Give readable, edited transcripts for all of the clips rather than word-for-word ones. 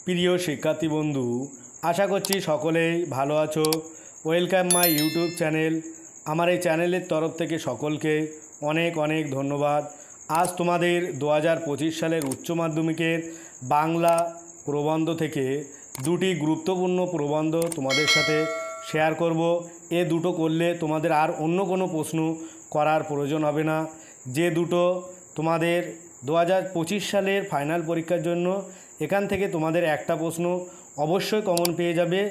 প্রিয় শিক্ষার্থী বন্ধু, আশা করছি সকলেই ভালো আছো। Welcome my YouTube channel. আমার এই চ্যানেলের তরফ থেকে সকলকে অনেক অনেক ধন্যবাদ। আজ তোমাদের 2025 সালের উচ্চ মাধ্যমিকের বাংলা প্রবন্ধ থেকে দুটি গুরুত্বপূর্ণ প্রবন্ধ তোমাদের সাথে শেয়ার করব। এ দুটো করলে তোমাদের আর অন্য কোনো প্রশ্ন করার প্রয়োজন হবে না। যে দুটো তোমাদের 2025 সালের ফাইনাল পরীক্ষার জন্য, এখান থেকে তোমাদের একটা প্রশ্ন অবশ্যই কমন পেয়ে যাবে,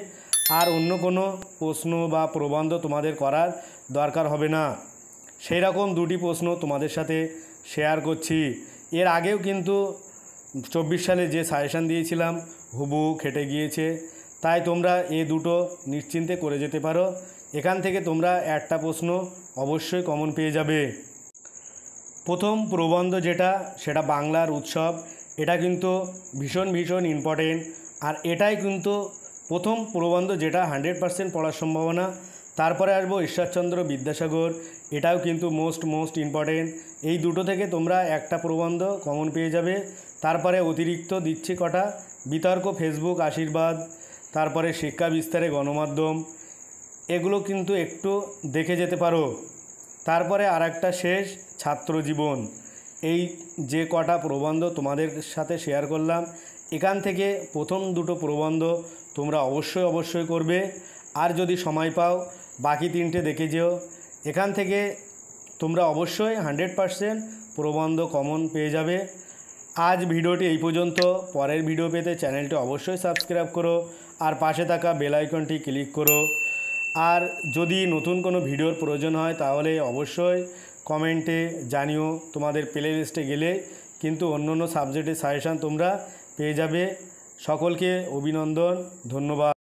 আর অন্য কোনো প্রশ্ন বা প্রবন্ধ তোমাদের করার দরকার হবে না। সেই রকম দুটি প্রশ্ন তোমাদের সাথে শেয়ার করছি। এর আগেও কিন্তু 24 সালে যে সাজেশান দিয়েছিলাম হুবহু খেটে গিয়েছে, তাই তোমরা এ দুটো নিশ্চিন্তে করে যেতে পারো। এখান থেকে তোমরা একটা প্রশ্ন অবশ্যই কমন পেয়ে যাবে। প্রথম প্রবন্ধ সেটা বাংলার উৎসব। এটা কিন্তু ভীষণ ভীষণ ইম্পর্টেন্ট, আর এটাই কিন্তু প্রথম প্রবন্ধ যেটা 100% পড়ার সম্ভাবনা। তারপরে আসবো ঈশ্বরচন্দ্র বিদ্যাসাগর, এটাও কিন্তু মোস্ট ইম্পর্টেন্ট। এই দুটো থেকে তোমরা একটা প্রবন্ধ কমন পেয়ে যাবে। তারপরে অতিরিক্ত দিচ্ছি কটা: বিতর্ক, ফেসবুক, আশীর্বাদ, তারপরে শিক্ষা বিস্তারে গণমাধ্যম, এগুলো কিন্তু একটু দেখে যেতে পারো। তারপরে আর একটা শেষ, ছাত্র জীবন। এই যে কটা প্রবন্ধ তোমাদের সাথে শেয়ার করলাম, এখান থেকে প্রথম দুটো প্রবন্ধ তোমরা অবশ্যই করবে। আর যদি সময় পাও বাকি তিনটে দেখে যেও। এখান থেকে তোমরা অবশ্যই 100% প্রবন্ধ কমন পেয়ে যাবে। আজ ভিডিওটি এই পর্যন্ত। পরের ভিডিও পেতে চ্যানেলটি অবশ্যই সাবস্ক্রাইব করো, আর পাশে থাকা বেল আইকনটি ক্লিক করো। আর যদি নতুন কোনো ভিডিওর প্রয়োজন হয় তাহলে অবশ্যই কমেন্টে জানিও। তোমাদের প্লে লিস্টে গেলে কিন্তু অন্য সাবজেক্টের সাজেশান তোমরা পেয়ে যাবে। সকলকে অভিনন্দন, ধন্যবাদ।